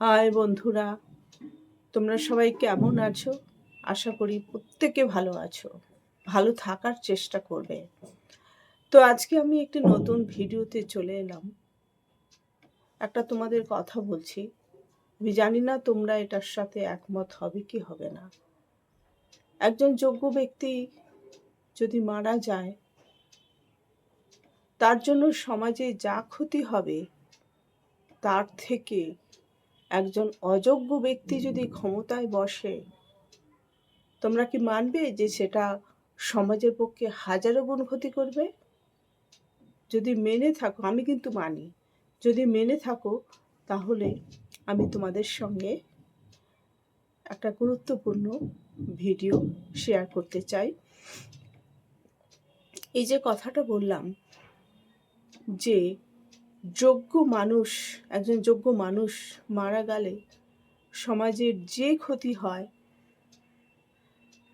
High বন্ধুরা, তোমরা সবাই কেমন আছো? আশা করি প্রত্যেকে ভালো আছো, ভালো থাকার চেষ্টা করবে। তো আজকে আমি একটি নতুন ভিডিওতে চলে এলাম। একটা তোমাদের কথা বলছি, আমি জানি না তোমরা এটার সাথে একমত হবে কি হবে না। একজন যোগ্য ব্যক্তি যদি মারা যায়, তার জন্য সমাজে যা ক্ষতি হবে তার থেকে একজন অযোগ্য ব্যক্তি যদি ক্ষমতায় বসে, তোমরা কি মানবে যে সেটা সমাজের পক্ষে হাজারো গুণ ক্ষতি করবে? যদি মেনে থাকো, আমি কিন্তু মানি, যদি মেনে থাকো তাহলে আমি তোমাদের সঙ্গে একটা গুরুত্বপূর্ণ ভিডিও শেয়ার করতে চাই। এই যে কথাটা বললাম যে একজন যোগ্য মানুষ মারা গেলে সমাজের যে ক্ষতি হয়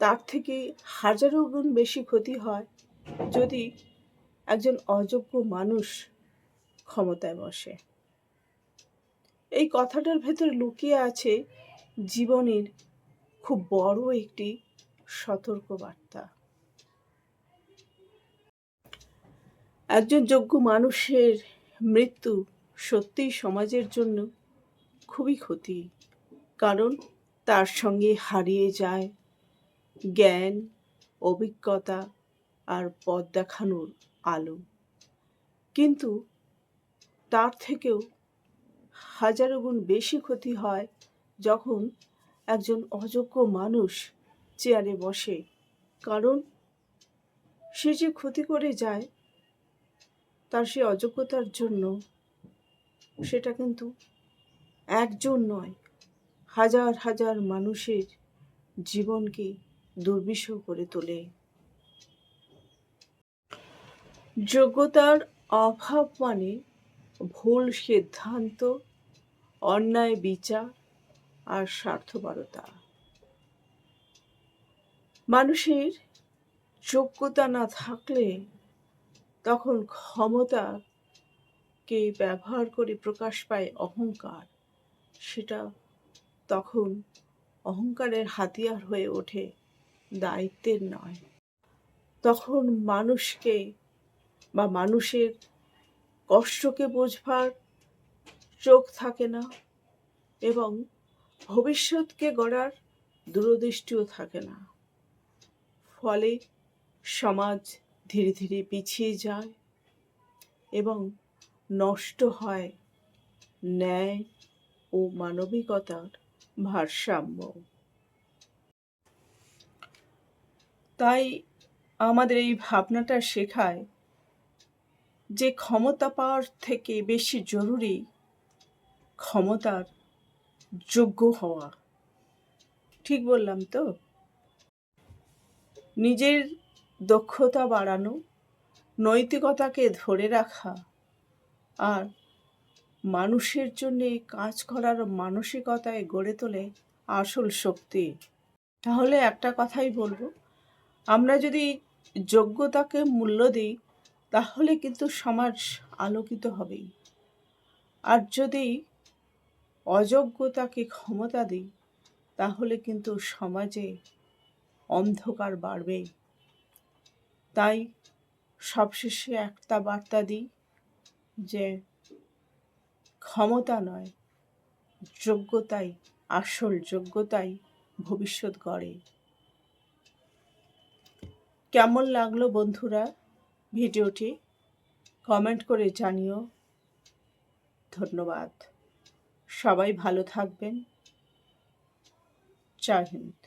তার থেকে হাজারো গুণ বেশি ক্ষতি হয় যদি একজন অযোগ্য মানুষ ক্ষমতায় বসে। এই কথাটার ভেতর লুকিয়ে আছে জীবনের খুব বড় একটি সতর্কবার্তা। একজন যোগ্য মানুষের মৃত্যু সত্যিই সমাজের জন্য খুবই ক্ষতি, কারণ তার সঙ্গে হারিয়ে যায় জ্ঞান, অভিজ্ঞতা আর পথ দেখানোর আলো। কিন্তু তার থেকেও হাজারো গুণ বেশি ক্ষতি হয় যখন একজন অযোগ্য মানুষ চেয়ারে বসে, কারণ সে যে ক্ষতি করে যায় তার সে অযোগ্যতার জন্য সেটা কিন্তু একজন নয়, হাজার হাজার মানুষের জীবনকে দুর্বিষহ করে তোলে। যোগ্যতার অভাব মানে ভুল সিদ্ধান্ত, অন্যায় বিচার আর স্বার্থপরতা। মানুষের যোগ্যতা না থাকলে তখন ক্ষমতাকে ব্যবহার করে প্রকাশ পায় অহংকার। সেটা তখন অহংকারের হাতিয়ার হয়ে ওঠে, দায়িত্বের নয়। তখন মানুষকে বা মানুষের কষ্টকে বোঝবার চোখ থাকে না এবং ভবিষ্যৎকে গড়ার দূরদৃষ্টিও থাকে না। ফলে সমাজ ধীরে ধীরে পিছিয়ে যায় এবং নষ্ট হয় ন্যায় ও মানবিকতার ভারসাম্য। তাই আমাদের এই ভাবনাটা শেখায় যে ক্ষমতা পাওয়ার থেকে বেশি জরুরি ক্ষমতার যোগ্য হওয়া। ঠিক বললাম তো? নিজের দক্ষতা বাড়ানো, নৈতিকতাকে ধরে রাখা আর মানুষের জন্য কাজ করার মানসিকতায় গড়ে তোলে আসল শক্তি। তাহলে একটা কথাই বলবো, আমরা যদি যোগ্যতাকে মূল্য দিই তাহলে কিন্তু সমাজ আলোকিত হবেই, আর যদি অযোগ্যতাকে ক্ষমতা দিই তাহলে কিন্তু সমাজে অন্ধকার বাড়বে। তাই সবশেষে একটা বার্তা দিই যে ক্ষমতা নয়, যোগ্যতাই, আসল যোগ্যতাই ভবিষ্যৎ গড়ে। কেমন লাগলো বন্ধুরা ভিডিওটি? কমেন্ট করে জানিও। ধন্যবাদ। সবাই ভালো থাকবেন। জয় হিন্দ।